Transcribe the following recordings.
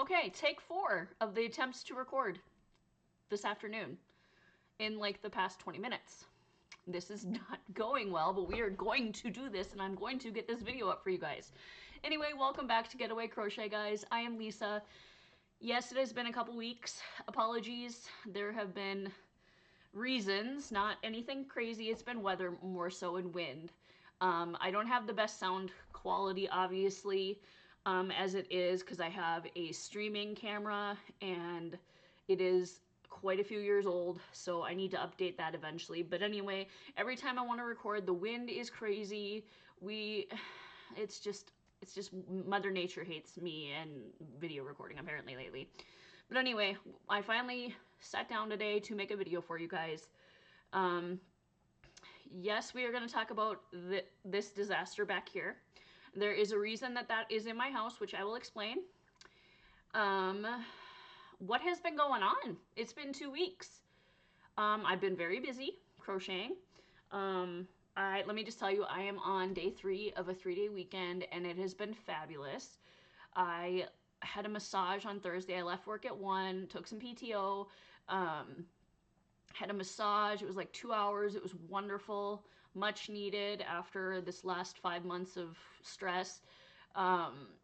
Okay, take 4 of the attempts to record this afternoon in like the past 20 minutes. This is not going well, but we are going to do this, and I'm going to get this video up for you guys. Anyway, welcome back to Getaway Crochet, guys. I am Lisa. Yes, it has been a couple weeks. Apologies. There have been reasons, not anything crazy. It's been weather more so, and wind. I don't have the best sound quality, obviously, as it is, because I have a streaming camera, and it is quite a few years old, so I need to update that eventually. But anyway, every time I want to record, the wind is crazy. It's just Mother Nature hates me and video recording apparently lately. But anyway, I finally sat down today to make a video for you guys. Yes, we are going to talk about this disaster back here. There is a reason that that is in my house, which I will explain. What has been going on? It's been 2 weeks. I've been very busy crocheting. Let me just tell you, I am on day 3 of a 3-day weekend, and it has been fabulous. I had a massage on Thursday. I left work at 1, took some PTO, had a massage. It was like 2 hours. It was wonderful, much needed after this last 5 months of stress.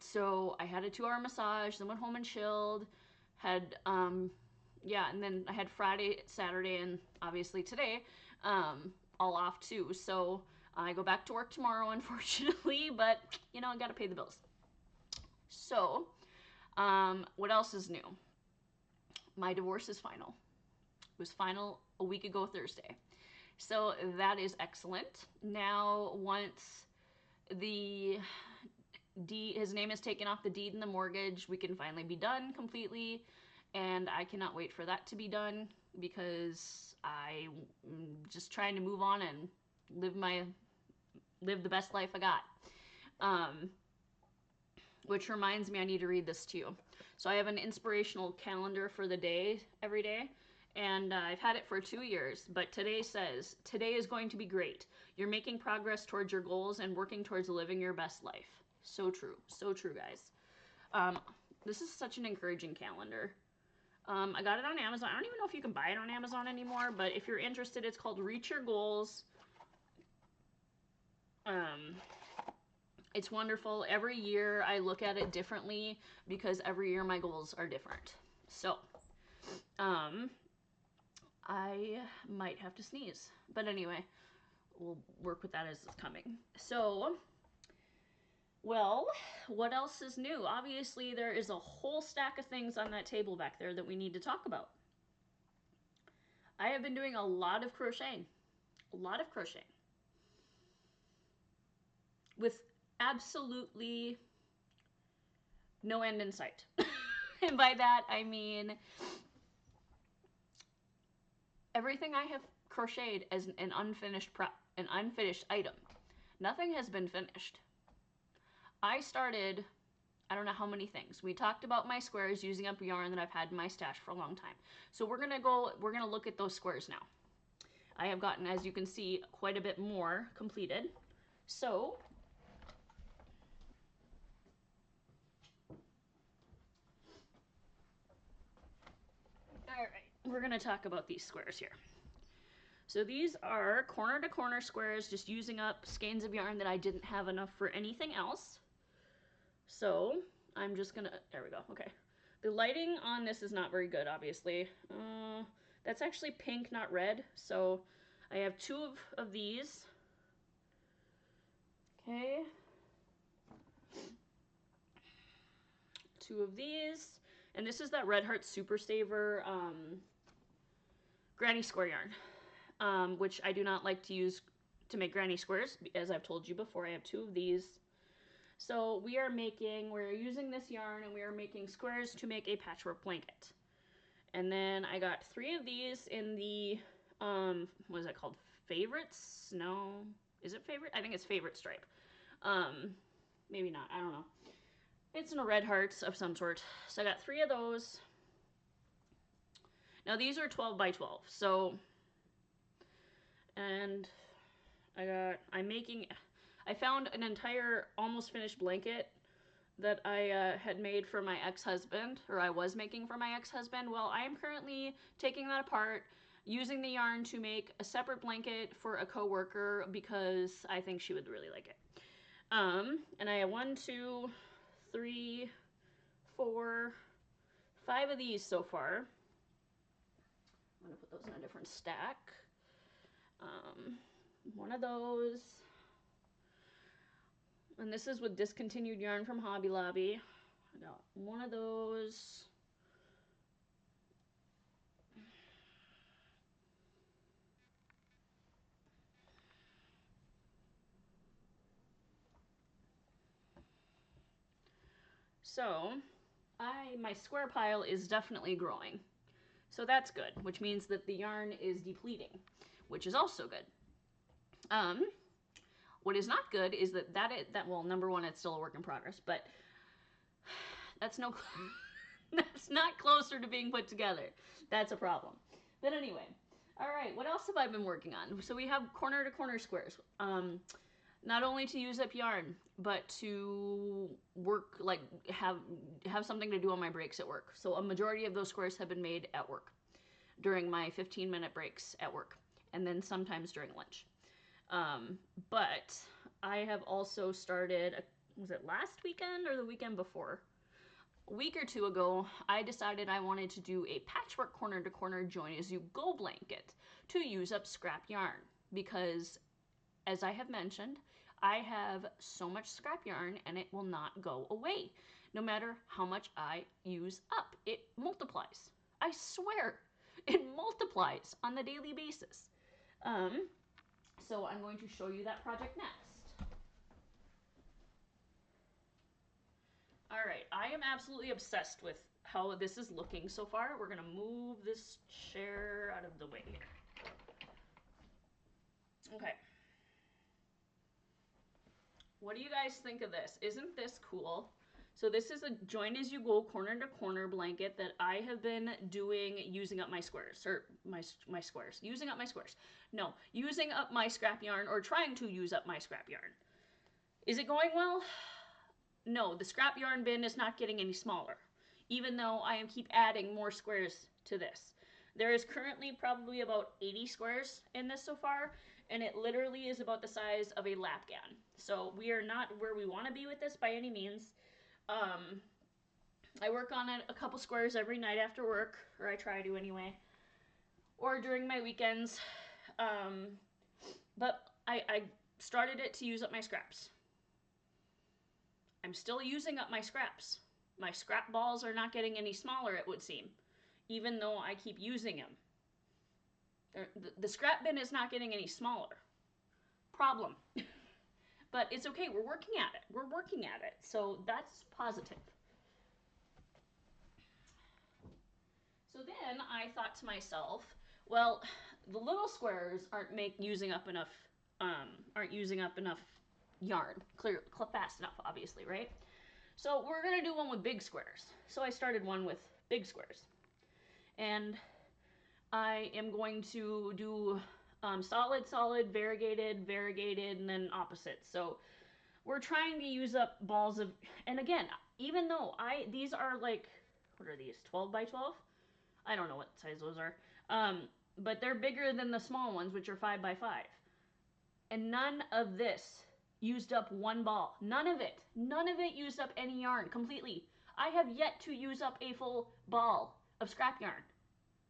So I had a 2-hour massage, then went home and chilled, had, yeah, and then I had Friday, Saturday, and obviously today, all off too. So I go back to work tomorrow, unfortunately, but, you know, I gotta pay the bills. So, what else is new? My divorce is final. It was final a week ago Thursday. So that is excellent. Now, once the deed, his name is taken off the deed and the mortgage, we can finally be done completely. And I cannot wait for that to be done, because I'm just trying to move on and live the best life I got. Which reminds me, I need to read this to you. So I have an inspirational calendar for the day every day, and I've had it for 2 years, but today says, today is going to be great. You're making progress towards your goals and working towards living your best life. So true, guys. This is such an encouraging calendar. I got it on Amazon. I don't even know if you can buy it on Amazon anymore, but if you're interested, it's called Reach Your Goals. It's wonderful. Every year I look at it differently, because every year my goals are different. So, I might have to sneeze. But anyway, we'll work with that as it's coming. So, well, what else is new? Obviously, there is a whole stack of things on that table back there that we need to talk about. I have been doing a lot of crocheting. A lot of crocheting. With absolutely no end in sight. And by that, I mean everything I have crocheted as an unfinished item. Nothing has been finished. I started, I don't know how many things. We talked about my squares using up yarn that I've had in my stash for a long time. So we're gonna look at those squares now. I have gotten, as you can see, quite a bit more completed. So, all right, we're gonna talk about these squares here. So these are corner to corner squares, just using up skeins of yarn that I didn't have enough for anything else. So I'm just gonna, there we go, okay. The lighting on this is not very good, obviously. That's actually pink, not red. So I have 2 of these. Okay. 2 of these. And this is that Red Heart Super Saver granny square yarn, which I do not like to use to make granny squares. As I've told you before, I have 2 of these. So we're using this yarn, and we are making squares to make a patchwork blanket. And then I got 3 of these in the, what is that called? Favorites? No. Is it favorite? I think it's favorite stripe. Maybe not. I don't know. It's in a red hearts of some sort. So I got 3 of those. Now these are 12 by 12. So, and I found an entire almost finished blanket that I had made for my ex-husband, or I was making for my ex-husband. Well, I am currently taking that apart, using the yarn to make a separate blanket for a coworker because I think she would really like it. And I have 1, 2, 3, 4, 5 of these so far. I'm gonna put those in a different stack. One of those. And this is with discontinued yarn from Hobby Lobby. I got one of those. So, my square pile is definitely growing. So that's good, which means that the yarn is depleting, which is also good. What is not good is that well, number one, it's still a work in progress, but that's that's not closer to being put together. That's a problem. But anyway, all right, what else have I been working on? So we have corner to corner squares. Not only to use up yarn, but to work, like have something to do on my breaks at work. So a majority of those squares have been made at work during my 15-minute breaks at work, and then sometimes during lunch. But I have also started, was it last weekend or the weekend before? A week or two ago, I decided I wanted to do a patchwork corner to corner join as you go blanket to use up scrap yarn because, as I have mentioned, I have so much scrap yarn and it will not go away. No matter how much I use up, it multiplies. I swear, it multiplies on the daily basis. So I'm going to show you that project next. All right, I am absolutely obsessed with how this is looking so far. We're gonna move this chair out of the way. Okay. What do you guys think of this? Isn't this cool? So this is a join as you go corner to corner blanket that I have been doing using up my squares, or my squares, using up my squares. No, using up my scrap yarn, or trying to use up my scrap yarn. Is it going well? No, the scrap yarn bin is not getting any smaller, even though I keep adding more squares to this. There is currently probably about 80 squares in this so far, and it literally is about the size of a lap gown. So we are not where we want to be with this by any means. I work on it a couple squares every night after work, or I try to anyway, or during my weekends. But I started it to use up my scraps. I'm still using up my scraps. My scrap balls are not getting any smaller, it would seem, even though I keep using them. The scrap bin is not getting any smaller. Problem. But it's okay, we're working at it. We're working at it, so that's positive. So then I thought to myself, well, the little squares aren't using up enough yarn, fast enough, obviously, right? So we're gonna do one with big squares. So I started one with big squares, and I am going to do solid, solid, variegated, variegated, and then opposites. So we're trying to use up balls of, and again, even though these are like, what are these, 12 by 12? I don't know what size those are. But they're bigger than the small ones, which are 5 by 5. And none of this used up one ball. None of it used up any yarn completely. I have yet to use up a full ball of scrap yarn.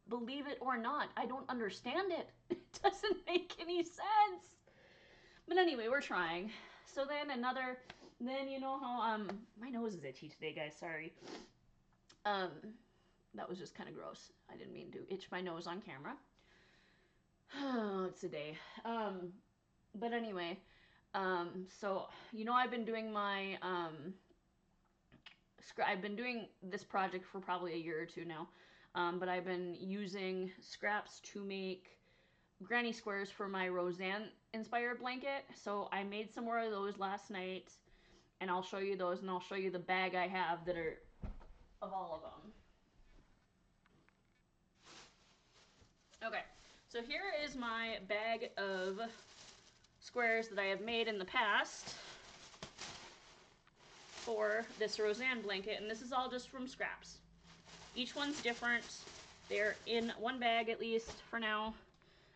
Believe it or not, I don't understand it. It doesn't make any sense. But anyway, we're trying. So then you know how, my nose is itchy today, guys, sorry. That was just kind of gross. I didn't mean to itch my nose on camera. Oh, it's a day. But anyway, so, you know, I've been doing my, I've been doing this project for probably a year or two now. But I've been using scraps to make granny squares for my Roseanne inspired blanket. So I made some more of those last night, and I'll show you those, and I'll show you the bag I have that are of all of them. Okay, so here is my bag of squares that I have made in the past for this Roseanne blanket, and this is all just from scraps. Each one's different. They're in one bag at least for now,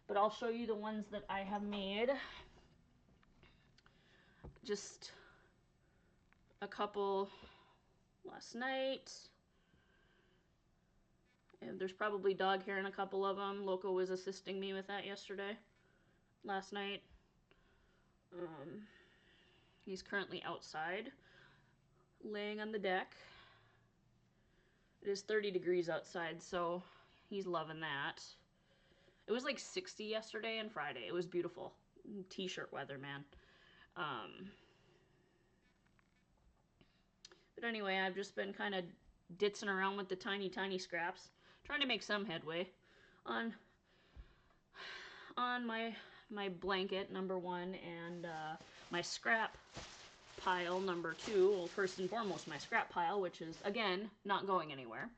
but I'll show you the ones that I have made. Just a couple last night. And there's probably dog hair in a couple of them. Loco was assisting me with that last night. He's currently outside, laying on the deck. It is 30 degrees outside, so he's loving that. It was like 60 yesterday and Friday. It was beautiful. T-shirt weather, man. But anyway, I've just been kind of ditzing around with the tiny, tiny scraps, trying to make some headway on my blanket, number one, and my scrap pile, number two. Well, first and foremost, my scrap pile, which is, again, not going anywhere.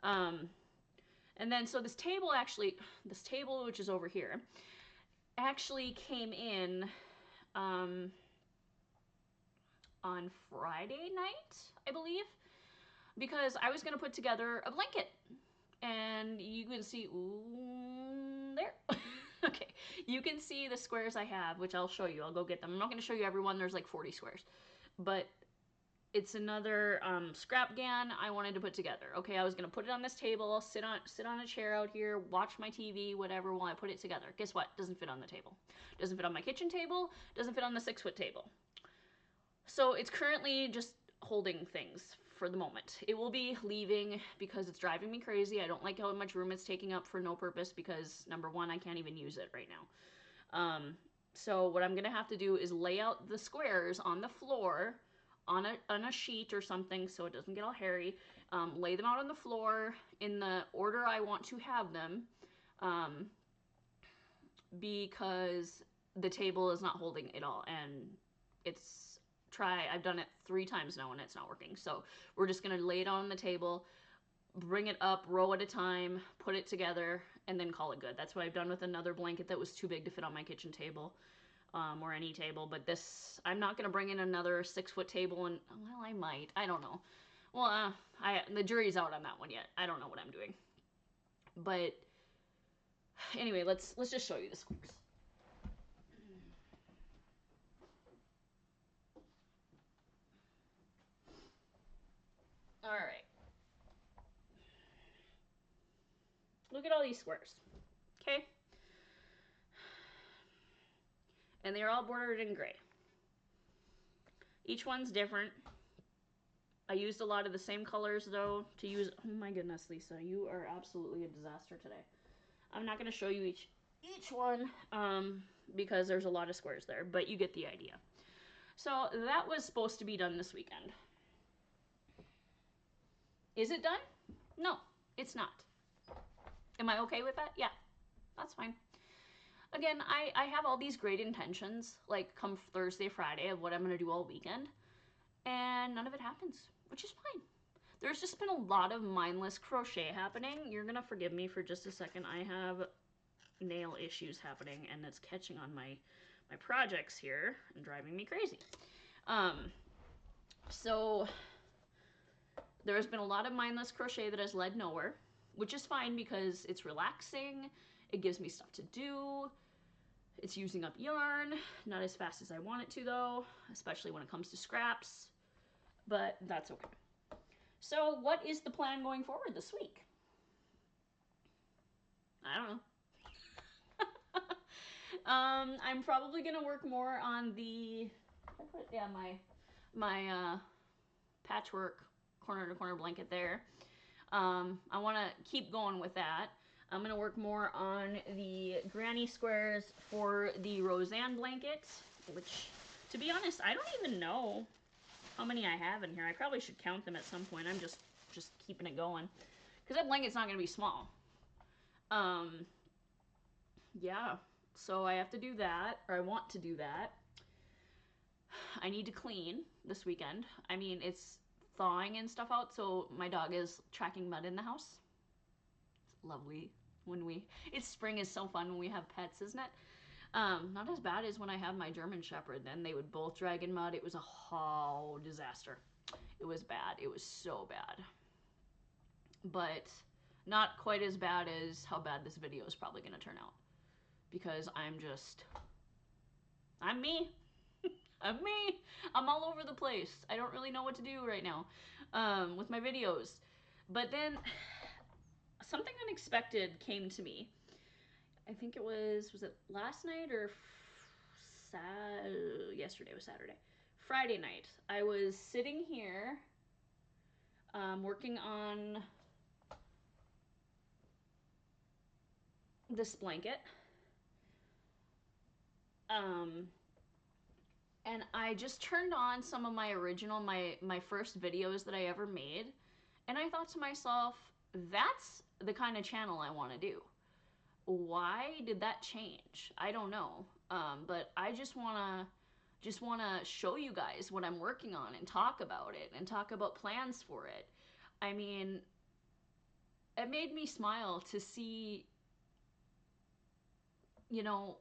And then, so this table, which is over here, actually came in on Friday night, I believe, because I was going to put together a blanket. And you can see, ooh, there. Okay, you can see the squares I have, which I'll show you. I'll go get them. I'm not going to show you everyone. There's like 40 squares. But it's another scrap GAN I wanted to put together. Okay, I was going to put it on this table, sit on a chair out here, watch my TV, whatever, while I put it together. Guess what? Doesn't fit on the table. Doesn't fit on my kitchen table. Doesn't fit on the 6-foot table. So it's currently just holding things for the moment. It will be leaving because it's driving me crazy. I don't like how much room it's taking up for no purpose because, number one, I can't even use it right now. So what I'm going to have to do is lay out the squares on the floor on a sheet or something so it doesn't get all hairy. Lay them out on the floor in the order I want to have them because the table is not holding it all, and I've done it 3 times now and it's not working. So we're just going to lay it on the table, bring it up row at a time, put it together, and then call it good. That's what I've done with another blanket that was too big to fit on my kitchen table or any table. But this, I'm not going to bring in another 6-foot table, and, well, I might. I don't know. Well, the jury's out on that one yet. I don't know what I'm doing. But anyway, let's just show you the squares. All right. Look at all these squares. Okay? And they're all bordered in gray. Each one's different. I used a lot of the same colors, though, to use... Oh, my goodness, Lisa. You are absolutely a disaster today. I'm not going to show you each one because there's a lot of squares there, but you get the idea. So that was supposed to be done this weekend. Is it done? No, it's not. Am I okay with that? Yeah, that's fine. Again, I have all these great intentions, like come Thursday, Friday, of what I'm going to do all weekend, and none of it happens, which is fine. There's just been a lot of mindless crochet happening. You're going to forgive me for just a second. I have nail issues happening, and it's catching on my projects here and driving me crazy. So there's been a lot of mindless crochet that has led nowhere, which is fine because it's relaxing. It gives me stuff to do. It's using up yarn, not as fast as I want it to though, especially when it comes to scraps, but that's okay. So what is the plan going forward this week? I don't know. I'm probably gonna work more on my patchwork corner to corner blanket there. I want to keep going with that. I'm going to work more on the granny squares for the Roseanne blanket, which, to be honest, I don't even know how many I have in here. I probably should count them at some point. I'm just keeping it going because that blanket's not going to be small. Yeah, so I have to do that, or I want to do that. I need to clean this weekend. I mean, it's thawing and stuff out, so my dog is tracking mud in the house. It's lovely it's spring is so fun when we have pets, isn't it? Not as bad as when I have my German Shepherd. Then they would both drag in mud. It was a whole disaster. It was bad. It was so bad. But not quite as bad as how bad this video is probably going to turn out. Because I'm me. I'm me. I'm all over the place. I don't really know what to do right now with my videos. But then something unexpected came to me. I think it was it last night or yesterday was Saturday. Friday night. I was sitting here working on this blanket. And I just turned on some of my original, my first videos that I ever made. And I thought to myself, that's the kind of channel I want to do. Why did that change? I don't know. But I just want to show you guys what I'm working on and talk about it and talk about plans for it. I mean, it made me smile to see, you know,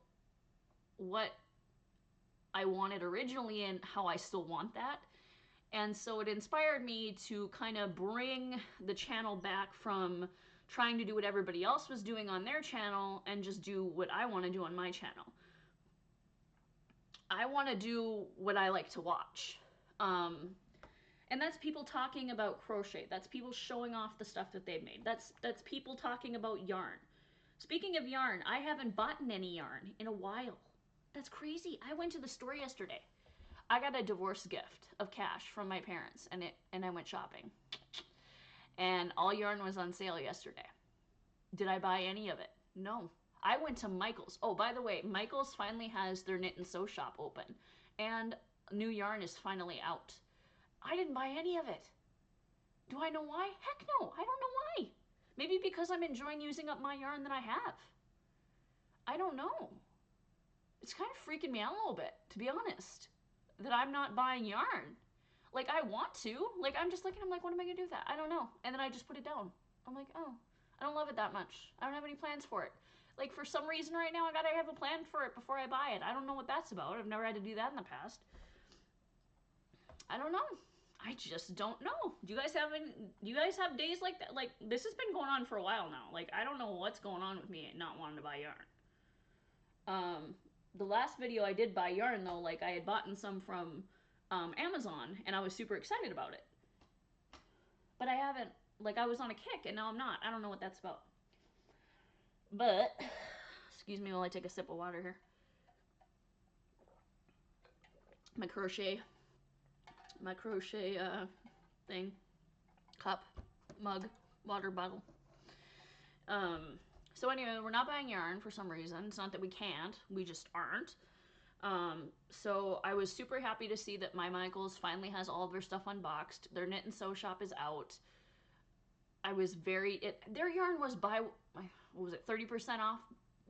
what I wanted originally and how I still want that. And so it inspired me to kind of bring the channel back from trying to do what everybody else was doing on their channel and just do what I want to do on my channel. I want to do what I like to watch. And that's people talking about crochet. That's people showing off the stuff that they've made. That's people talking about yarn. Speaking of yarn, I haven't bought any yarn in a while. That's crazy. I went to the store yesterday. I got a divorce gift of cash from my parents, and I went shopping. And all yarn was on sale yesterday. Did I buy any of it? No. I went to Michael's. Oh, by the way, Michael's finally has their knit and sew shop open, and new yarn is finally out. I didn't buy any of it. Do I know why? Heck no, I don't know why. Maybe because I'm enjoying using up my yarn that I have. I don't know. It's kind of freaking me out a little bit, to be honest, that I'm not buying yarn. Like, I want to. Like, I'm just looking, I'm like, what am I going to do with that? I don't know. And then I just put it down. I'm like, oh, I don't love it that much. I don't have any plans for it. Like, for some reason right now, I got to have a plan for it before I buy it. I don't know what that's about. I've never had to do that in the past. I don't know. I just don't know. Do you guys have days like that? Like, this has been going on for a while now. Like, I don't know what's going on with me not wanting to buy yarn. The last video I did buy yarn, though, like, I had bought some from Amazon, and I was super excited about it. But I haven't, like, I was on a kick, and now I'm not. I don't know what that's about. But, excuse me while I take a sip of water here. My crochet thing, cup, mug, water bottle. So anyway, we're not buying yarn for some reason. It's not that we can't, we just aren't. So I was super happy to see that my Michaels finally has all of their stuff unboxed. Their knit and sew shop is out. I was their yarn was what was it, 30% off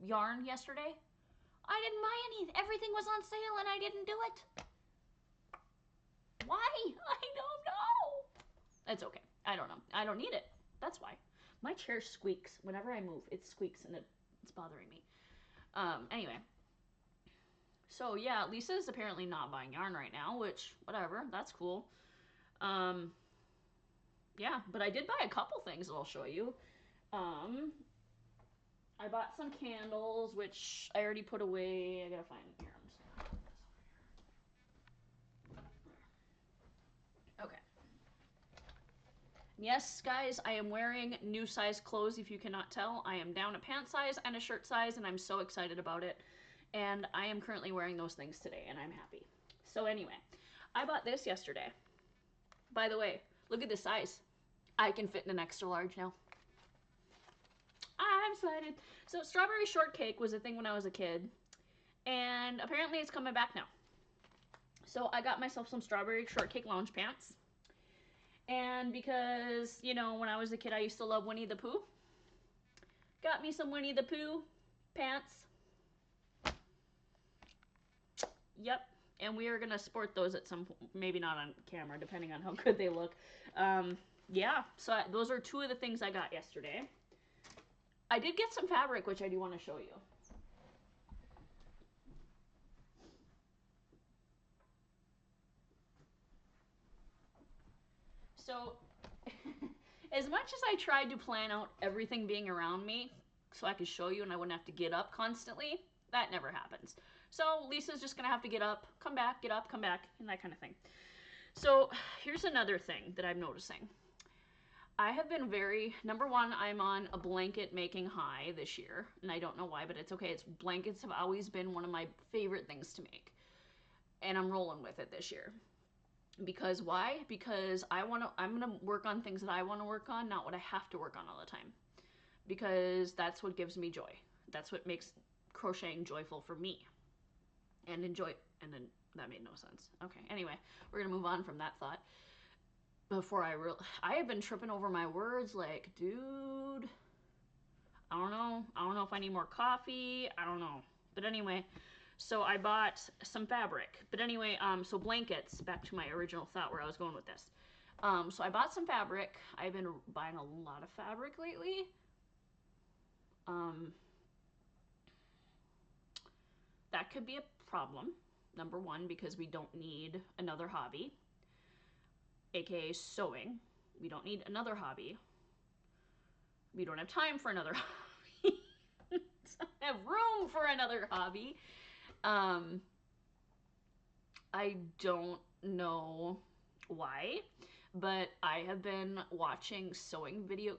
yarn yesterday? I didn't buy any. Everything was on sale and I didn't do it. Why? I don't know. It's okay. I don't know. I don't need it. That's why. My chair squeaks. Whenever I move, it squeaks and it's bothering me. Anyway. So yeah, Lisa's apparently not buying yarn right now, which, whatever, that's cool. Yeah, but I did buy a couple things that I'll show you. I bought some candles, which I already put away. I gotta find here. Okay. Yes, guys, I am wearing new size clothes, if you cannot tell. I am down a pant size and a shirt size, and I'm so excited about it. And I am currently wearing those things today, and I'm happy. So anyway, I bought this yesterday. By the way, look at this size. I can fit in an extra large now. I'm excited. So strawberry shortcake was a thing when I was a kid, and apparently it's coming back now. So I got myself some strawberry shortcake lounge pants. And because, you know, when I was a kid, I used to love Winnie the Pooh. Got me some Winnie the Pooh pants. Yep. And we are going to sport those at some point. Maybe not on camera, depending on how good they look. Yeah, so those are two of the things I got yesterday. I did get some fabric, which I do want to show you. So, as much as I tried to plan out everything being around me so I could show you and I wouldn't have to get up constantly, that never happens. So Lisa's just gonna have to get up, come back, get up, come back, and that kind of thing. So here's another thing that I'm noticing. I have been number one, I'm on a blanket making high this year, and I don't know why, but it's okay. Blankets have always been one of my favorite things to make, and I'm rolling with it this year. Because why? Because I'm gonna work on things that I want to work on, not what I have to work on all the time. Because that's what gives me joy. That's what makes crocheting joyful for me. And and then that made no sense. Okay, anyway, we're gonna move on from that thought. Before I have been tripping over my words like, dude, I don't know if I need more coffee. I don't know. But anyway, so I bought some fabric. But anyway, so blankets, back to my original thought where I was going with this. So I bought some fabric. I've been buying a lot of fabric lately. That could be a problem. Number one, because we don't need another hobby, aka sewing. We don't need another hobby. We don't have time for another hobby. Don't have room for another hobby. I don't know why, but I have been watching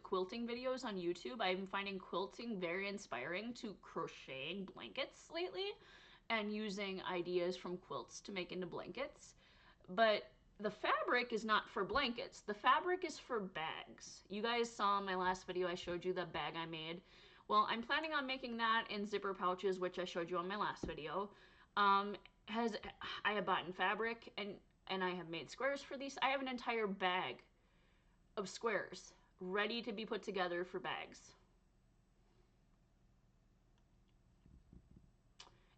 quilting videos on YouTube. I've been finding quilting very inspiring to crocheting blankets lately and using ideas from quilts to make into blankets. But the fabric is not for blankets. The fabric is for bags. You guys saw in my last video, I showed you the bag I made. Well, I'm planning on making that in zipper pouches, which I showed you on my last video. I have bought in fabric and I have made squares for these. I have an entire bag of squares ready to be put together for bags.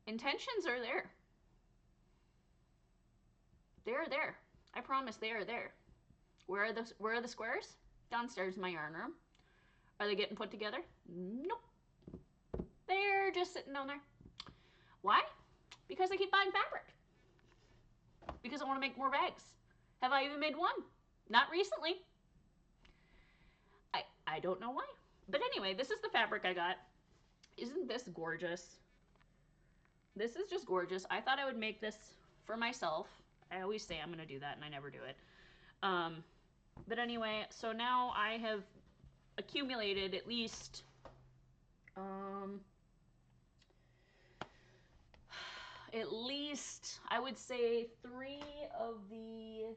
Intentions are there. They're there. I promise they are there. Where are the squares? Downstairs in my yarn room. Are they getting put together? Nope. They're just sitting down there. Why? Because I keep buying fabric. Because I want to make more bags. Have I even made one? Not recently. I don't know why. But anyway, this is the fabric I got. Isn't this gorgeous? This is just gorgeous. I thought I would make this for myself. I always say I'm going to do that and I never do it. But anyway, so now I have accumulated at least I would say 3 of the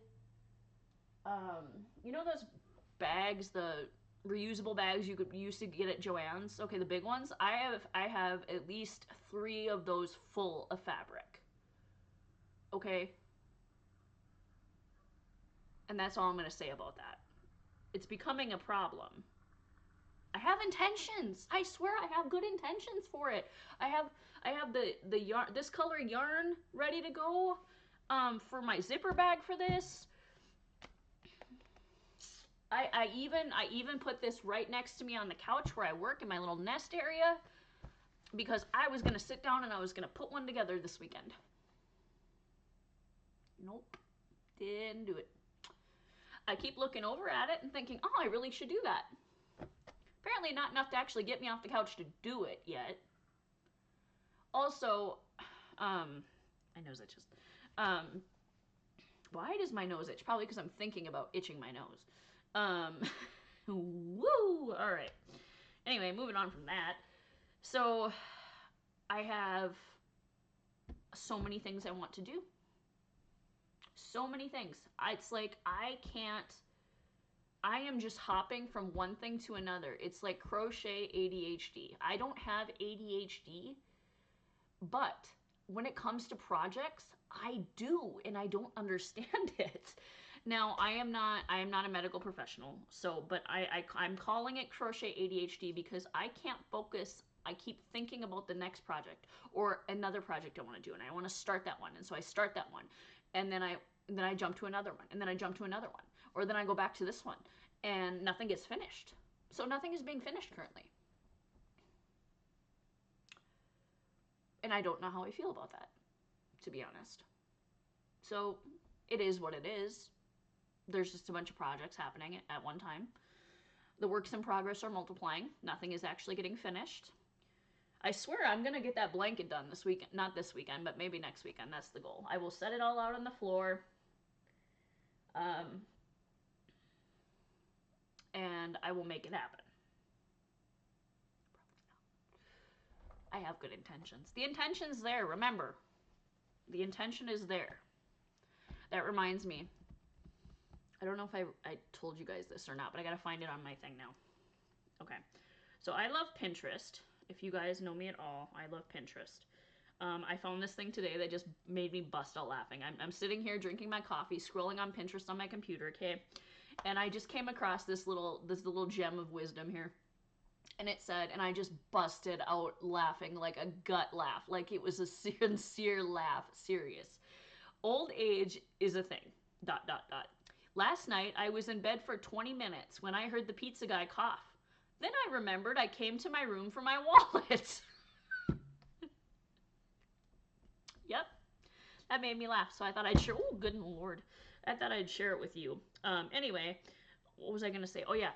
you know those bags, the reusable bags you could used to get at Joann's? Okay, the big ones. I have at least 3 of those full of fabric. Okay? And that's all I'm going to say about that. It's becoming a problem. I have intentions. I swear I have good intentions for it. I have the yarn, this color yarn ready to go for my zipper bag for this. I even put this right next to me on the couch where I work in my little nest area because I was going to sit down and I was going to put one together this weekend. Nope. Didn't do it. I keep looking over at it and thinking, oh, I really should do that. Apparently not enough to actually get me off the couch to do it yet. Also, my nose itches. Why does my nose itch? Probably because I'm thinking about itching my nose. Woo! All right. Anyway, moving on from that. So, I have so many things I want to do. So many things. It's like I am just hopping from one thing to another. It's like crochet ADHD. I don't have ADHD, but when it comes to projects, I do, and I don't understand it. Now, I am not a medical professional, so, but I'm calling it crochet ADHD because I can't focus. I keep thinking about the next project or another project I want to do, and I want to start that one, and so I start that one, and then I jump to another one, and then I jump to another one, or then I go back to this one, and nothing gets finished. So nothing is being finished currently. And I don't know how I feel about that, to be honest. So it is what it is. there's just a bunch of projects happening at one time. The works in progress are multiplying. Nothing is actually getting finished. I swear I'm going to get that blanket done this weekend. Not this weekend, but maybe next weekend. That's the goal. I will set it all out on the floor. And I will make it happen. I have good intentions. The intention's there, remember. The intention is there. That reminds me. I don't know if I told you guys this or not, but I gotta find it on my thing now. Okay. So I love Pinterest. If you guys know me at all, I love Pinterest. I found this thing today that just made me bust out laughing. I'm sitting here drinking my coffee, scrolling on Pinterest on my computer, okay? And I just came across this little gem of wisdom here. And it said, and I just busted out laughing, like a gut laugh, like it was a sincere laugh, serious. Old age is a thing, ... Last night, I was in bed for 20 minutes when I heard the pizza guy cough. Then I remembered I came to my room for my wallet. Yep, that made me laugh, so I thought I'd share. Oh, good Lord. I thought I'd share it with you. Anyway, what was I going to say? Oh, yeah.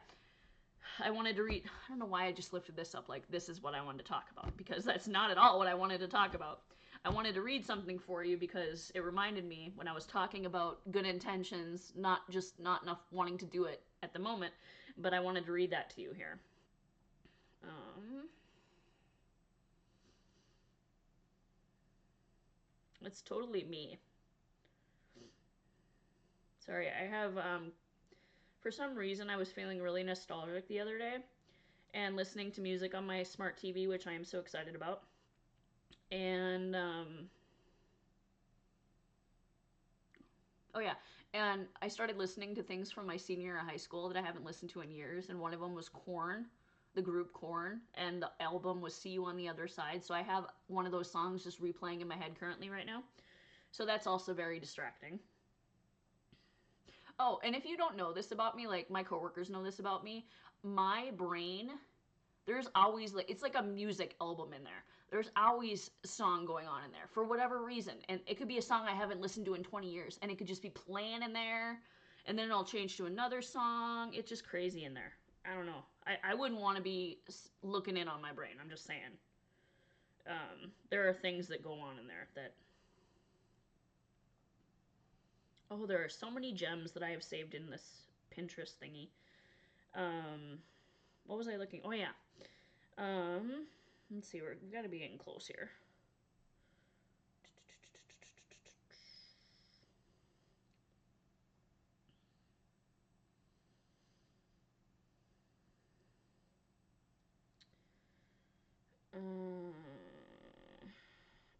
I wanted to read, I don't know why I just lifted this up like this is what I wanted to talk about, because that's not at all what I wanted to talk about. I wanted to read something for you because it reminded me when I was talking about good intentions, not enough wanting to do it at the moment, but I wanted to read that to you here. It's totally me. Sorry, I have, for some reason I was feeling really nostalgic the other day and listening to music on my smart TV, which I am so excited about. And, oh yeah, and I started listening to things from my senior year of high school that I haven't listened to in years, and one of them was Korn, the group Korn, and the album was See You on the Other Side, so I have one of those songs just replaying in my head currently right now. So that's also very distracting. Oh, and if you don't know this about me, like my coworkers know this about me, my brain, there's always like, it's like a music album in there. There's always a song going on in there for whatever reason. And it could be a song I haven't listened to in 20 years, and it could just be playing in there, and then it'll change to another song. It's just crazy in there. I don't know. I wouldn't want to be looking in on my brain. I'm just saying. There are things that go on in there that... Oh, there are so many gems that I have saved in this Pinterest thingy. What was I looking? Oh, yeah. Let's see. We've got to be getting close here.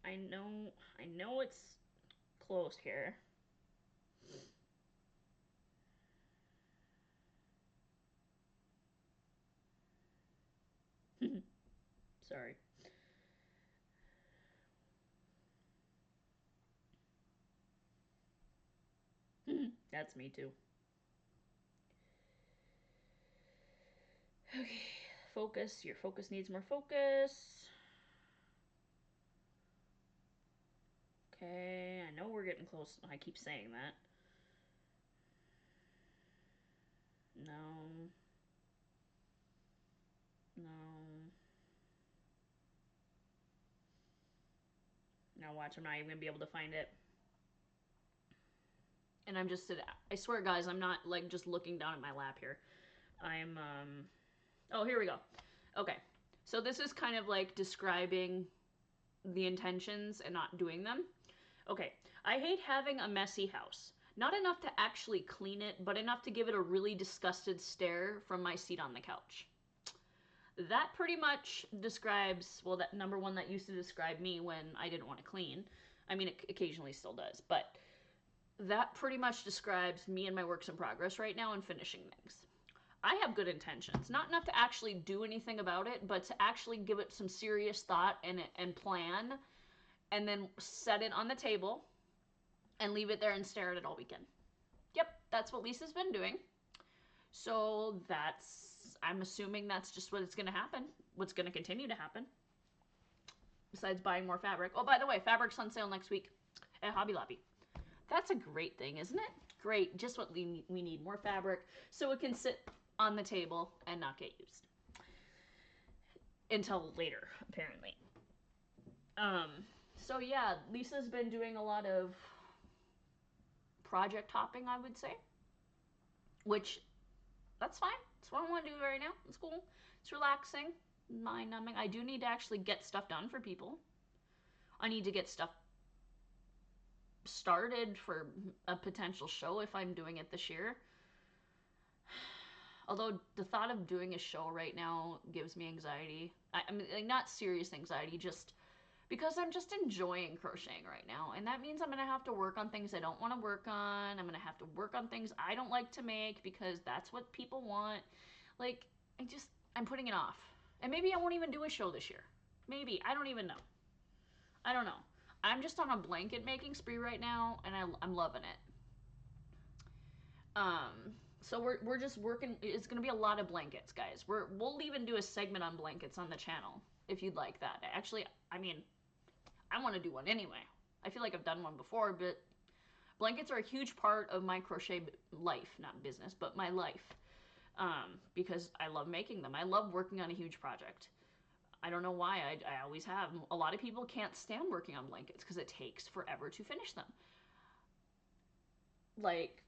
I know it's close here. Sorry. That's me too. Okay, focus. Your focus needs more focus. Okay, I know we're getting close. I keep saying that. No. No. Now watch, I'm not even going to be able to find it. And I'm just sitting, I swear guys, I'm not like just looking down at my lap here. I'm, oh, here we go. Okay, so this is kind of like describing the intentions and not doing them. Okay, I hate having a messy house. Not enough to actually clean it, but enough to give it a really disgusted stare from my seat on the couch. That pretty much describes, well, that number one, that used to describe me when I didn't want to clean. I mean, it occasionally still does, but that pretty much describes me and my works in progress right now and finishing things. I have good intentions, not enough to actually do anything about it, but to actually give it some serious thought and plan, and then set it on the table and leave it there and stare at it all weekend. Yep, that's what Lisa's been doing. So I'm assuming that's just what's going to happen, what's going to continue to happen, besides buying more fabric. Oh, by the way, fabric's on sale next week at Hobby Lobby. That's a great thing, isn't it? Great, just what we need, more fabric, so it can sit on the table and not get used. Until later, apparently. So yeah, Lisa's been doing a lot of project hopping, I would say. Which, that's fine. That's what I want to do right now. It's cool. It's relaxing, mind numbing. I do need to actually get stuff done for people. I need to get stuff started for a potential show if I'm doing it this year. Although the thought of doing a show right now gives me anxiety. I mean, like, not serious anxiety, just because I'm just enjoying crocheting right now. And that means I'm going to have to work on things I don't want to work on. I'm going to have to work on things I don't like to make because that's what people want. Like, I'm putting it off. And maybe I won't even do a show this year. Maybe. I don't even know. I don't know. I'm just on a blanket making spree right now, and I'm loving it. So we're just working. It's gonna be a lot of blankets, guys. We'll even do a segment on blankets on the channel if you'd like that. Actually, I mean, I want to do one anyway. I feel like I've done one before, but blankets are a huge part of my crochet life, not business, but my life. Because I love making them. I love working on a huge project. I don't know why, I always have. A lot of people can't stand working on blankets because it takes forever to finish them. Like,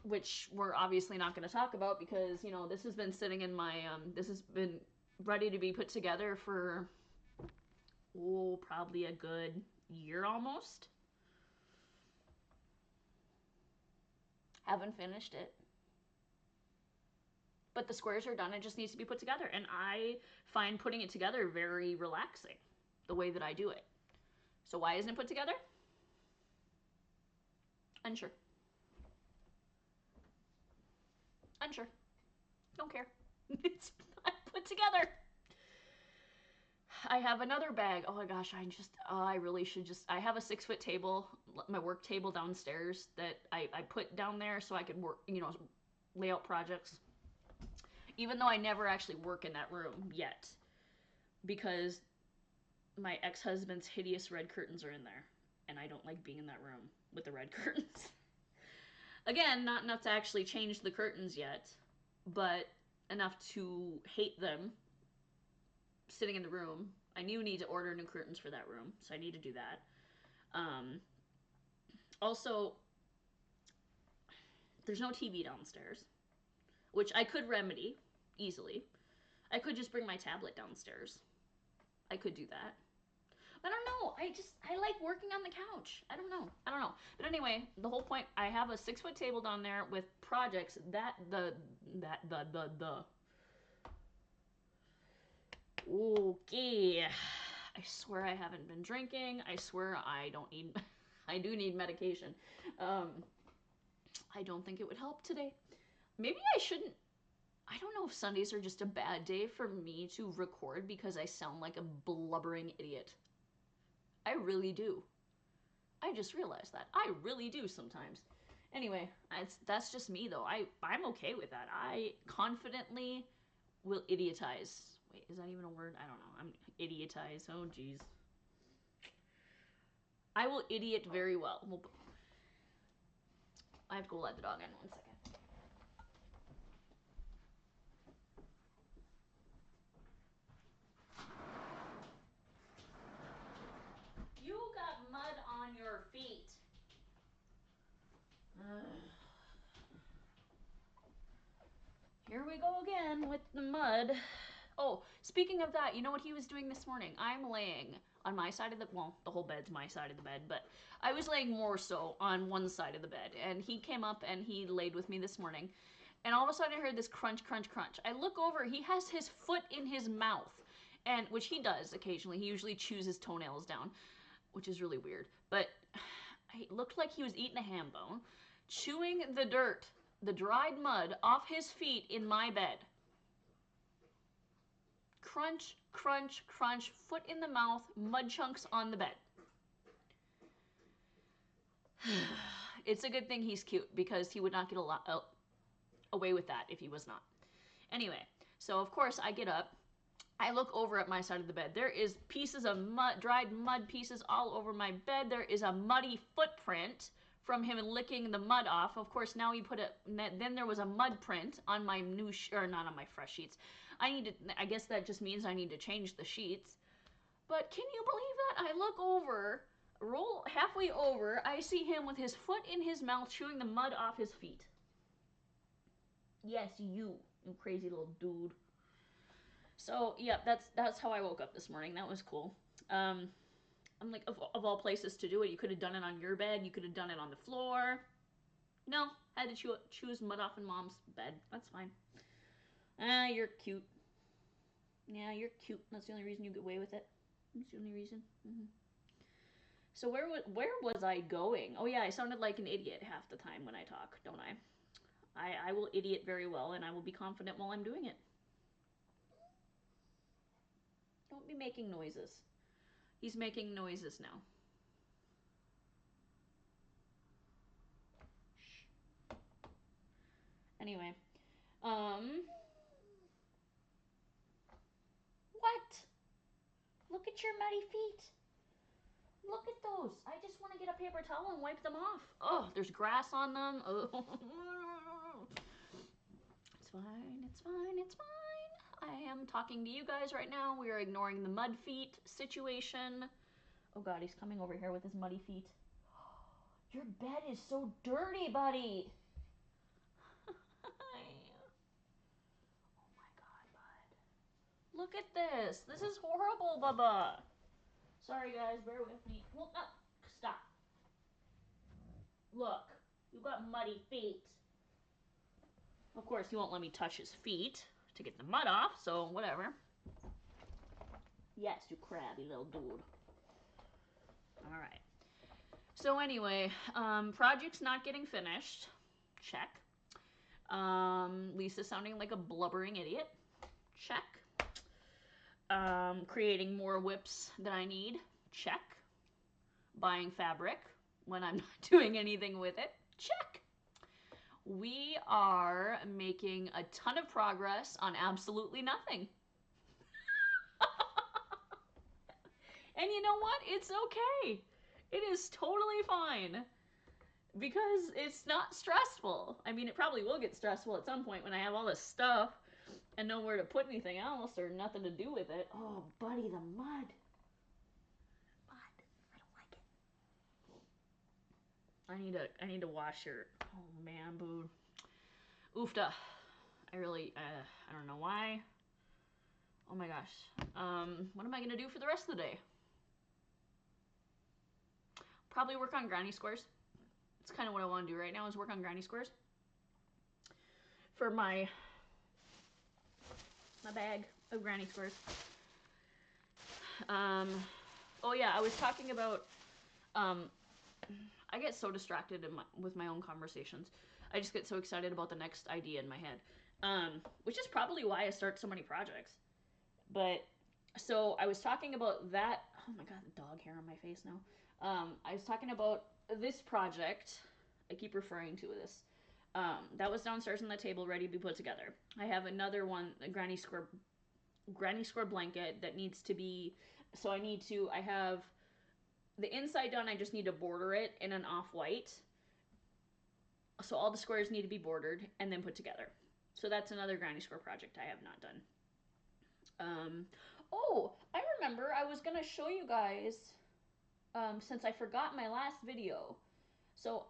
which we're obviously not going to talk about because, you know, this has been sitting in my, this has been ready to be put together for, oh, probably a good year almost. Haven't finished it. But the squares are done. It just needs to be put together. And I find putting it together very relaxing, the way that I do it. So why isn't it put together? Unsure. Unsure. Don't care. It's not put together. I have another bag. Oh my gosh, I really should just, I have a 6-foot table, my work table downstairs that I put down there so I could work, you know, lay out projects. Even though I never actually work in that room yet, because my ex-husband's hideous red curtains are in there, and I don't like being in that room with the red curtains. Again, not enough to actually change the curtains yet, but enough to hate them sitting in the room. I need to order new curtains for that room, so I need to do that. Also, there's no TV downstairs, which I could remedy easily. I could just bring my tablet downstairs. I could do that. I don't know. I like working on the couch. I don't know. But anyway, the whole point, I have a 6-foot table down there with projects Okay. I swear I haven't been drinking. I swear I don't need, I do need medication. I don't think it would help today. Maybe I shouldn't. I don't know if Sundays are just a bad day for me to record because I sound like a blubbering idiot. I really do. I just realized that. I really do sometimes. Anyway, that's just me though. I'm okay with that. I confidently will idiotize. Wait, is that even a word? I don't know. I'm idiotize. Oh, geez. I will idiot very well. I have to go let the dog in 1 second. You got mud on your feet. Here we go again with the mud. Oh, speaking of that, you know what he was doing this morning? I'm laying on my side of the, well, the whole bed's my side of the bed, but I was laying more so on one side of the bed, and he came up and he laid with me this morning, and all of a sudden I heard this crunch, crunch, crunch. I look over, he has his foot in his mouth, and which he does occasionally. He usually chews his toenails down, which is really weird, but it looked like he was eating a ham bone, chewing the dirt, the dried mud off his feet in my bed. Crunch, crunch, crunch, foot in the mouth, mud chunks on the bed. It's a good thing he's cute because he would not get away with that if he was not. Anyway, so of course I get up. I look over at my side of the bed. There is pieces of mud, dried mud pieces all over my bed. There is a muddy footprint from him licking the mud off. Of course, now he put a, then there was a mud print on my new, or not on my fresh sheets. I guess that just means I need to change the sheets. But can you believe that? I look over, roll halfway over, I see him with his foot in his mouth chewing the mud off his feet. Yes, you crazy little dude. So, yeah, that's how I woke up this morning. That was cool. I'm like, of all places to do it, you could have done it on your bed. You could have done it on the floor. No, had to choose mud off in Mom's bed. That's fine. You're cute. Yeah, you're cute. That's the only reason you get away with it. That's the only reason. So where was I going? Oh yeah, I sounded like an idiot half the time when I talk, don't I? I will idiot very well, and I will be confident while I'm doing it. Don't be making noises. He's making noises now. Shh. Anyway, what? Look at your muddy feet. Look at those. I just want to get a paper towel and wipe them off. Oh, there's grass on them. Oh. It's fine, it's fine, it's fine. I am talking to you guys right now. We are ignoring the mud feet situation. Oh god, he's coming over here with his muddy feet. Your bed is so dirty, buddy. Oh my god, bud. Look at this. This is horrible, Bubba. Sorry guys, bear with me. Well, stop. Look, you got muddy feet. Of course, he won't let me touch his feet to get the mud off, so whatever. Yes, you crabby little dude. Alright. So anyway, project's not getting finished. Check. Lisa's sounding like a blubbering idiot. Check. Creating more whips that I need. Check. Buying fabric when I'm not doing anything with it. Check. We are making a ton of progress on absolutely nothing. And you know what? It's okay. It is totally fine. Because it's not stressful. I mean, it probably will get stressful at some point when I have all this stuff and nowhere to put anything else or nothing to do with it. Oh, buddy, the mud. Mud. I don't like it. I need to wash your... Oh, man, boo. Oofta. I really... I don't know why. Oh, my gosh. What am I going to do for the rest of the day? Probably work on granny squares. It's kind of what I want to do right now, is work on granny squares. For my bag of granny squares. Oh yeah, I was talking about, I get so distracted with my own conversations. I just get so excited about the next idea in my head. Which is probably why I start so many projects. But, so I was talking about that, oh my god, the dog hair on my face now. I was talking about this project, I keep referring to this. That was downstairs on the table, ready to be put together. I have another one, a granny square blanket that needs to be, so I have the inside done, I just need to border it in an off-white. So all the squares need to be bordered and then put together. So that's another granny square project I have not done. Oh, I remember I was gonna show you guys, since I forgot my last video. So,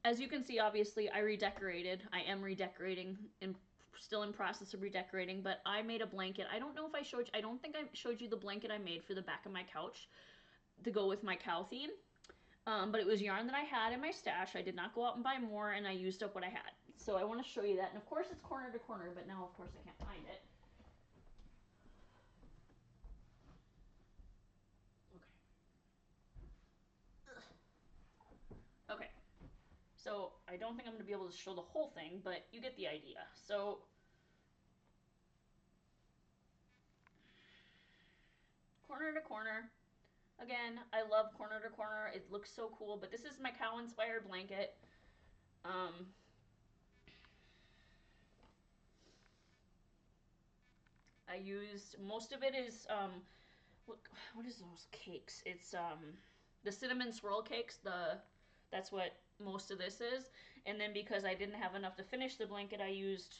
as you can see, obviously, I redecorated. I am redecorating, and still in process of redecorating, but I made a blanket. I don't know if I showed you, I don't think I showed you the blanket I made for the back of my couch to go with my cow theme. But it was yarn that I had in my stash. I did not go out and buy more, and I used up what I had. So I want to show you that. And of course, it's corner to corner, but now, of course, I can't find it. Okay. So I don't think I'm going to be able to show the whole thing, but you get the idea. So corner to corner. Again, I love corner to corner. It looks so cool, but this is my cow-inspired blanket. I used, most of it is, what is those cakes? It's, the cinnamon swirl cakes, that's what most of this is. And then because I didn't have enough to finish the blanket, I used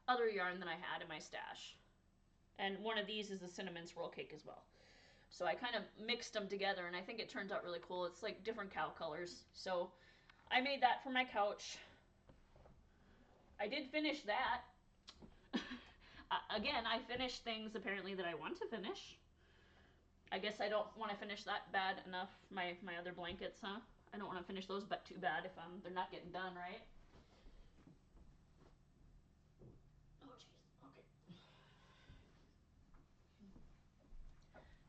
other yarn that I had in my stash. And one of these is the cinnamon swirl cake as well. So I kind of mixed them together, and I think it turns out really cool. It's like different cow colors. So I made that for my couch. I did finish that. Again, I finished things apparently that I want to finish. I guess I don't want to finish that bad enough. My other blankets, huh? I don't want to finish those but too bad if they're not getting done, right? Oh jeez. Okay.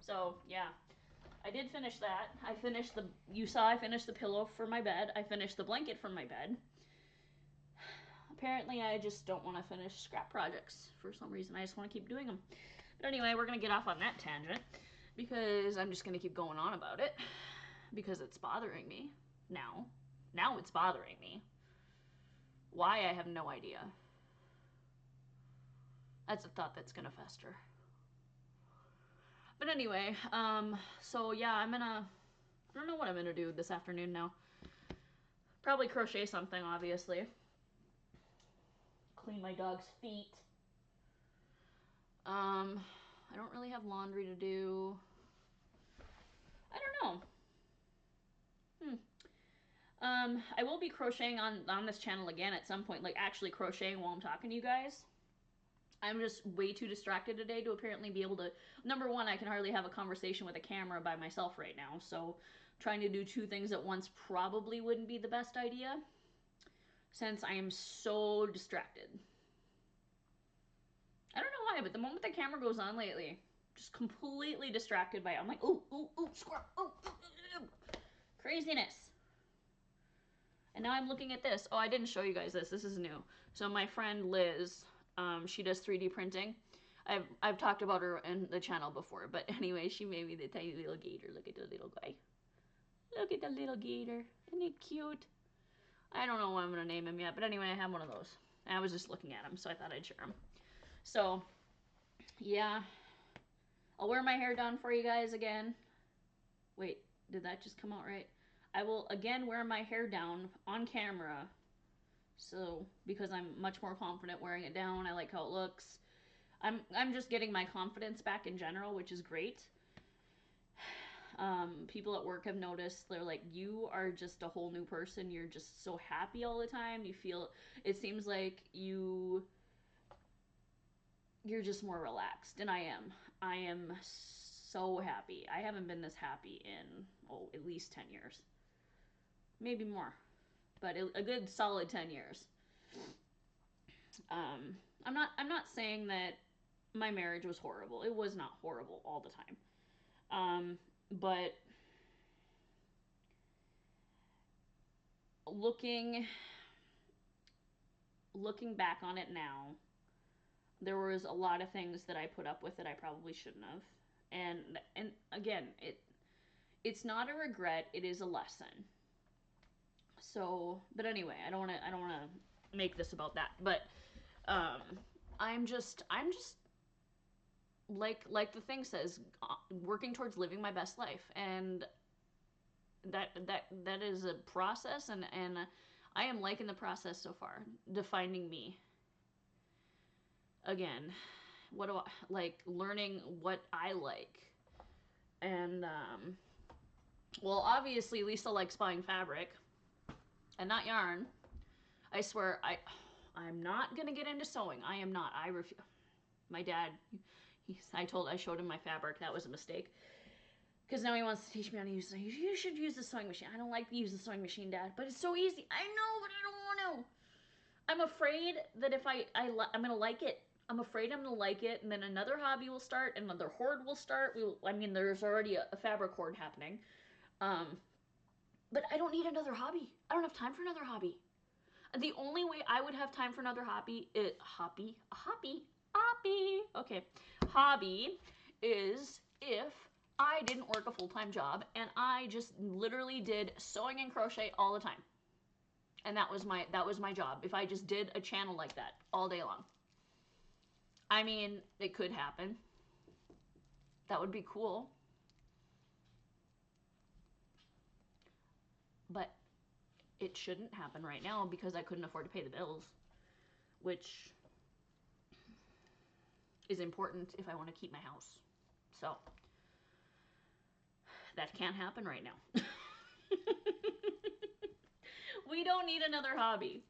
So yeah, I did finish that. I finished I finished the pillow for my bed. I finished the blanket for my bed. Apparently, I just don't want to finish scrap projects for some reason. I just want to keep doing them. But anyway, we're going to get off on that tangent because I'm just going to keep going on about it because it's bothering me now. Now it's bothering me. Why, I have no idea. That's a thought that's going to fester. But anyway, so yeah, I don't know what I'm going to do this afternoon now. Probably crochet something, obviously. Clean my dog's feet. I don't really have laundry to do. I don't know. I will be crocheting on this channel again at some point, like actually crocheting while I'm talking to you guys. I'm just way too distracted today to apparently be able to, number one, I can hardly have a conversation with a camera by myself right now, so trying to do two things at once probably wouldn't be the best idea, since I am so distracted. I don't know why, but the moment the camera goes on lately, just completely distracted by it. I'm like, ooh, ooh, ooh, squirrel, ooh, ooh, ooh, ooh. Craziness. And now I'm looking at this. Oh, I didn't show you guys this. This is new. So my friend Liz, she does 3D printing. I've talked about her in the channel before, but anyway, she made me the tiny little gator. Look at the little guy. Look at the little gator. Isn't he cute? I don't know what I'm going to name him yet, but anyway, I have one of those. I was just looking at him, so I thought I'd share him. So, yeah. I'll wear my hair down for you guys again. Wait, did that just come out right? I will again wear my hair down on camera. So, because I'm much more confident wearing it down. I like how it looks. I'm just getting my confidence back in general, which is great. People at work have noticed, they're like, you are just a whole new person. You're just so happy all the time. You feel, it seems like you're just more relaxed, and I am so happy. I haven't been this happy in at least 10 years, maybe more, but a good solid 10 years. I'm not saying that my marriage was horrible. It was not horrible all the time, but looking back on it now, there was a lot of things that I put up with that I probably shouldn't have. And again, it's not a regret, it is a lesson. So, but anyway, I don't want to make this about that. But I'm just like the thing says, working towards living my best life, and that is a process, and I am liking the process so far, defining me. Again, what do I like, learning what I like. And well, obviously Lisa likes buying fabric and not yarn. I swear, I'm not gonna get into sewing. I am not. I refuse. My dad, I showed him my fabric. That was a mistake. Because now he wants to teach me how to use it. You should use the sewing machine. I don't like to use the sewing machine, Dad. But it's so easy. I know, but I don't want to. I'm afraid that if I'm going to like it. I'm afraid I'm going to like it, and then another hobby will start, another hoard will start. There's already a fabric hoard happening. But I don't need another hobby. I don't have time for another hobby. The only way I would have time for another hobby is hobby is if I didn't work a full-time job and I just literally did sewing and crochet all the time. And that was my job. If I just did a channel like that all day long. I mean, it could happen. That would be cool. But it shouldn't happen right now because I couldn't afford to pay the bills, which is important if I want to keep my house. So that can't happen right now. We don't need another hobby.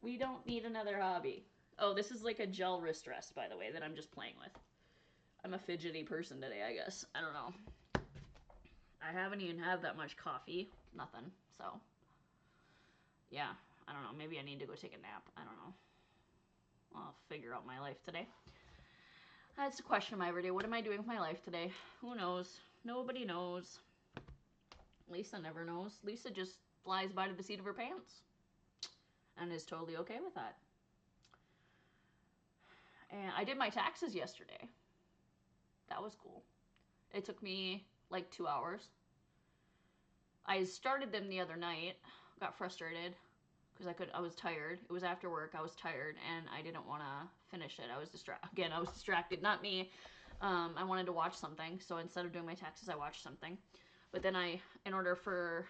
We don't need another hobby. Oh, this is like a gel wrist rest, by the way, that I'm just playing with. I'm a fidgety person today, I guess. I don't know. I haven't even had that much coffee. Nothing. So, yeah. I don't know. Maybe I need to go take a nap. I don't know. I'll figure out my life today. That's the question of my every day. What am I doing with my life today? Who knows? Nobody knows. Lisa never knows. Lisa just flies by to the seat of her pants and is totally okay with that. And I did my taxes yesterday. That was cool. It took me like 2 hours. I started them the other night, got frustrated because I was tired. It was after work. I was tired and I didn't want to finish it. I was distracted. Not me. I wanted to watch something, so instead of doing my taxes, I watched something. But then in order for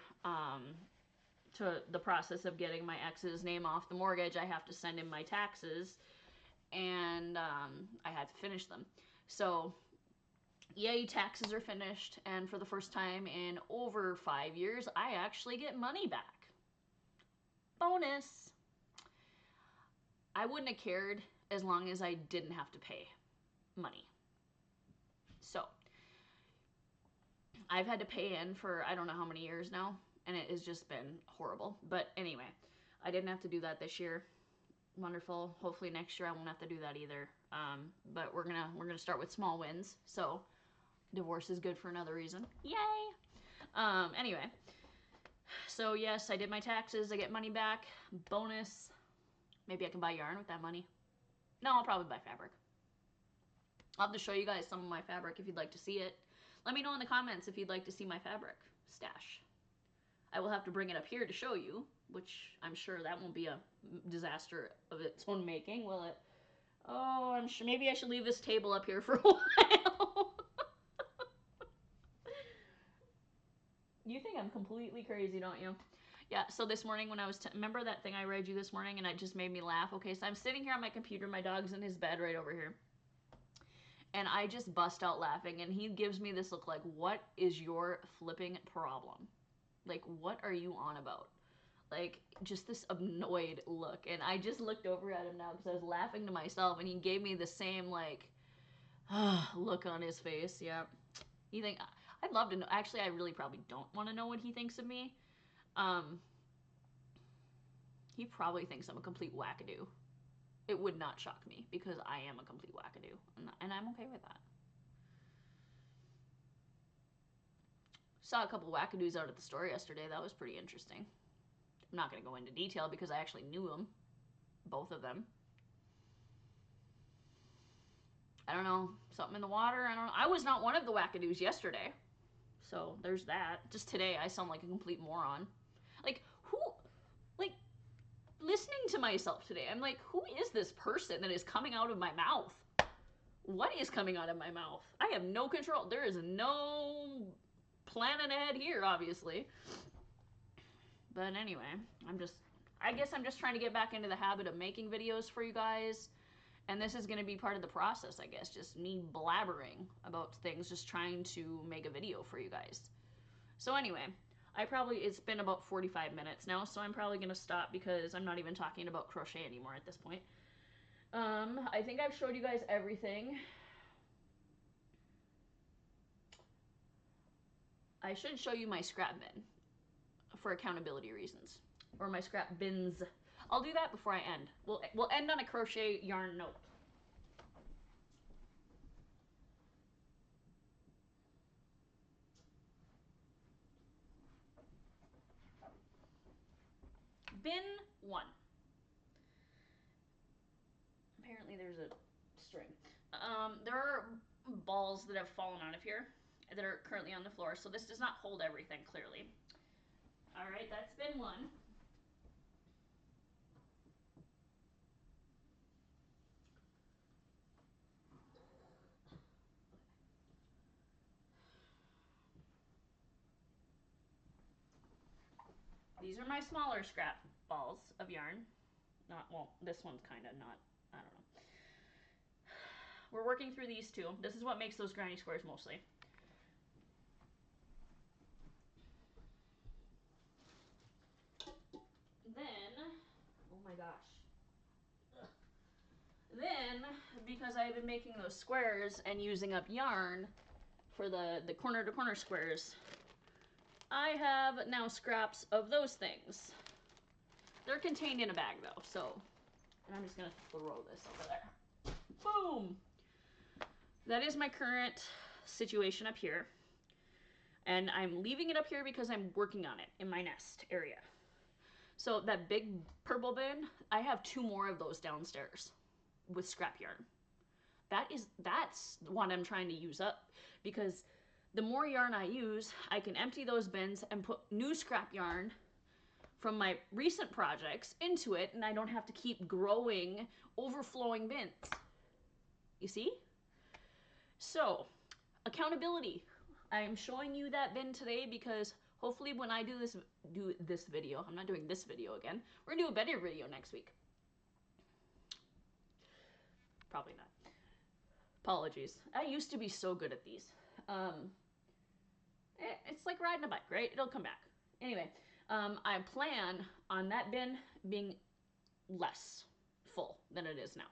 to the process of getting my ex's name off the mortgage, I have to send in my taxes, and I had to finish them. So, yay, taxes are finished, and for the first time in over 5 years, I actually get money back. Bonus! I wouldn't have cared as long as I didn't have to pay money. So, I've had to pay in for I don't know how many years now, and it has just been horrible. But anyway, I didn't have to do that this year. Wonderful. Hopefully next year I won't have to do that either. But we're gonna start with small wins. So divorce is good for another reason. Yay! Anyway, so yes, I did my taxes. I get money back. Bonus. Maybe I can buy yarn with that money. No, I'll probably buy fabric. I'll have to show you guys some of my fabric if you'd like to see it. Let me know in the comments if you'd like to see my fabric stash. I will have to bring it up here to show you, which I'm sure that won't be a disaster of its own making, will it? Oh, I'm sure maybe I should leave this table up here for a while. You think I'm completely crazy, don't you? Yeah, so this morning when I was, remember that thing I read you this morning and it just made me laugh? Okay, so I'm sitting here on my computer, my dog's in his bed right over here. And I just bust out laughing, and he gives me this look like, what is your flipping problem? Like, what are you on about? Like, just this annoyed look. And I just looked over at him now because I was laughing to myself, and he gave me the same, like, look on his face. Yeah. You think, I'd love to know. Actually, I really probably don't want to know what he thinks of me. He probably thinks I'm a complete wackadoo. It would not shock me because I am a complete wackadoo, and I'm okay with that. Saw a couple wackadoos out at the store yesterday. That was pretty interesting. I'm not going to go into detail because I actually knew them, both of them. I don't know, something in the water. I don't know. I was not one of the wackadoos yesterday, so there's that. Just today, I sound like a complete moron. Like, who, like, listening to myself today, I'm like, who is this person that is coming out of my mouth? What is coming out of my mouth? I have no control. There is no planning ahead here, obviously. But anyway, I guess I'm just trying to get back into the habit of making videos for you guys. And this is going to be part of the process, I guess. Just me blabbering about things, just trying to make a video for you guys. So anyway, it's been about 45 minutes now, so I'm probably going to stop because I'm not even talking about crochet anymore at this point. I think I've showed you guys everything. I should show you my scrap bin for accountability reasons, or my scrap bins. I'll do that before I end. We'll end on a crochet yarn note. Bin 1. Apparently there's a string. There are balls that have fallen out of here that are currently on the floor, so this does not hold everything, clearly. Alright, that's bin 1. these are my smaller scrap balls of yarn. Not, well, this one's kind of not, I don't know. We're working through these two. This is what makes those granny squares mostly. Then, oh my gosh. Ugh. Then, because I've been making those squares and using up yarn for the corner to corner squares, I have now scraps of those things. They're contained in a bag though, so, and I'm just gonna throw this over there. Boom! That is my current situation up here. And I'm leaving it up here because I'm working on it in my nest area. So that big purple bin, I have 2 more of those downstairs with scrap yarn. That's what I'm trying to use up, because the more yarn I use, I can empty those bins and put new scrap yarn from my recent projects into it, and I don't have to keep growing, overflowing bins. You see? So, accountability. I am showing you that bin today because hopefully when I do this video, I'm not doing this video again, we're gonna do a better video next week. Probably not. Apologies. I used to be so good at these. It's like riding a bike, right? It'll come back. Anyway, I plan on that bin being less full than it is now.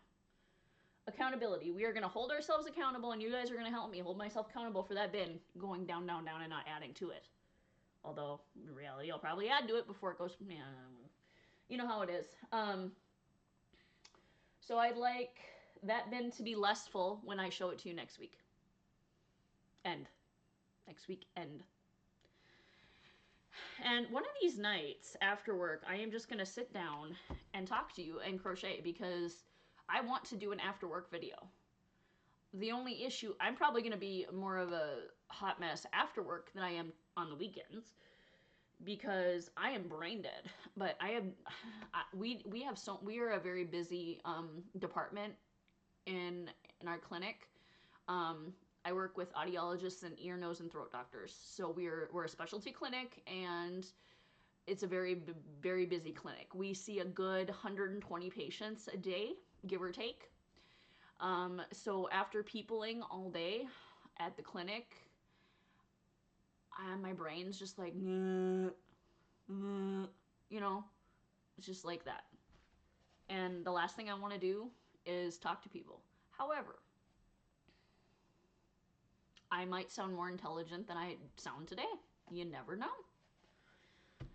Accountability. We are going to hold ourselves accountable, and you guys are going to help me hold myself accountable for that bin going down, down, down, and not adding to it. Although, in reality, I'll probably add to it before it goes, you know how it is. So I'd like that bin to be less full when I show it to you next week. End. Next week, end. And one of these nights after work, I am just going to sit down and talk to you and crochet, because I want to do an after work video. The only issue, I'm probably going to be more of a hot mess after work than I am on the weekends, because I am brain dead. But we are a very busy department in our clinic. I work with audiologists and ear, nose, and throat doctors. So we're a specialty clinic, and it's a very, very busy clinic. We see a good 120 patients a day, give or take. So after peopling all day at the clinic, my brain's just like, you know, it's just like that. And the last thing I want to do is talk to people. However, I might sound more intelligent than I sound today. You never know.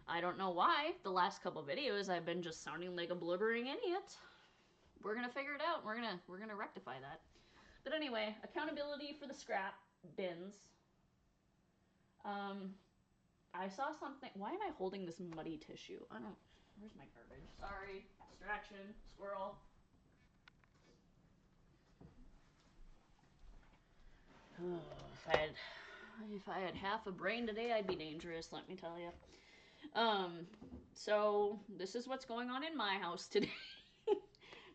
I don't know why. The last couple videos I've been just sounding like a blubbering idiot. We're gonna figure it out. We're gonna rectify that. But anyway, accountability for the scrap bins. I saw something. Why am I holding this muddy tissue? I don't. Where's my garbage? Sorry. Distraction. Squirrel. If I had half a brain today, I'd be dangerous, let me tell you. So this is what's going on in my house today.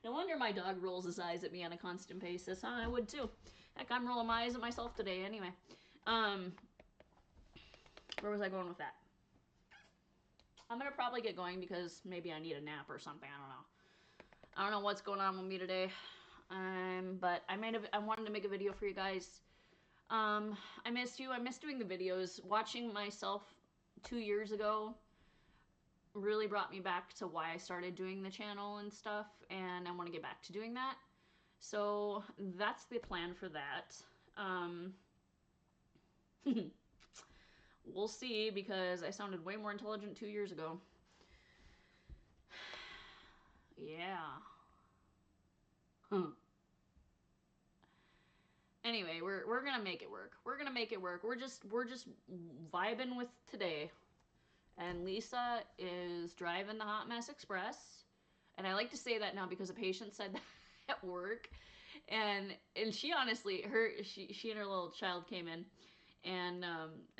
No wonder my dog rolls his eyes at me on a constant basis. Huh? I would too. Heck, I'm rolling my eyes at myself today anyway. Where was I going with that? I'm gonna probably get going because maybe I need a nap or something. I don't know what's going on with me today. But I wanted to make a video for you guys. I missed you. I missed doing the videos. Watching myself 2 years ago really brought me back to why I started doing the channel and stuff, and I want to get back to doing that. So that's the plan for that. We'll see, because I sounded way more intelligent 2 years ago. Yeah. Anyway, we're gonna make it work. We're gonna make it work. We're just vibing with today. And Lisa is driving the Hot Mess Express. And I like to say that now because a patient said that at work. And she honestly, she and her little child came in, and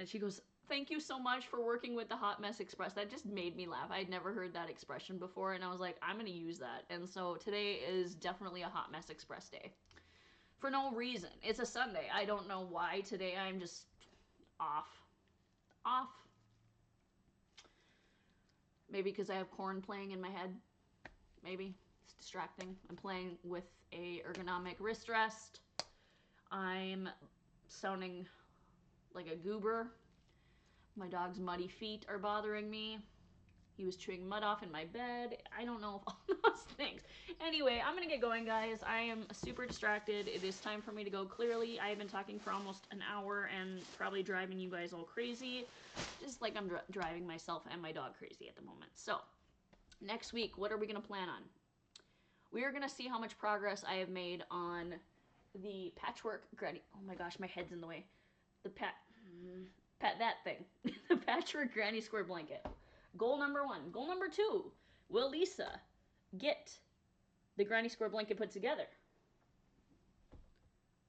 she goes, "Thank you so much for working with the Hot Mess Express." That just made me laugh. I'd never heard that expression before, and I was like, I'm gonna use that. And so today is definitely a Hot Mess Express day. For no reason. It's a Sunday. I don't know why today I'm just off. Maybe because I have corn playing in my head. Maybe. It's distracting. I'm playing with a ergonomic wrist rest. I'm sounding like a goober. My dog's muddy feet are bothering me. He was chewing mud off in my bed. I don't know if all those things. Anyway, I'm going to get going, guys. I am super distracted. It is time for me to go. Clearly, I have been talking for almost an hour and probably driving you guys all crazy. Just like I'm driving myself and my dog crazy at the moment. So, next week, what are we going to plan on? We are going to see how much progress I have made on the patchwork granny. Oh my gosh, my head's in the way. The that thing. The patchwork granny square blanket. Goal number 1. Goal number 2. Will Lisa get the granny square blanket put together?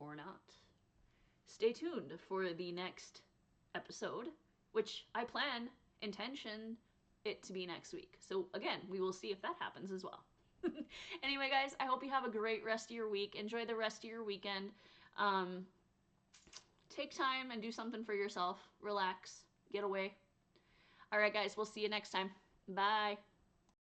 Or not? Stay tuned for the next episode, which I intention it to be next week. So again, we will see if that happens as well. Anyway, guys, I hope you have a great rest of your week. Enjoy the rest of your weekend. Take time and do something for yourself. Relax. Get away. All right, guys, we'll see you next time. Bye.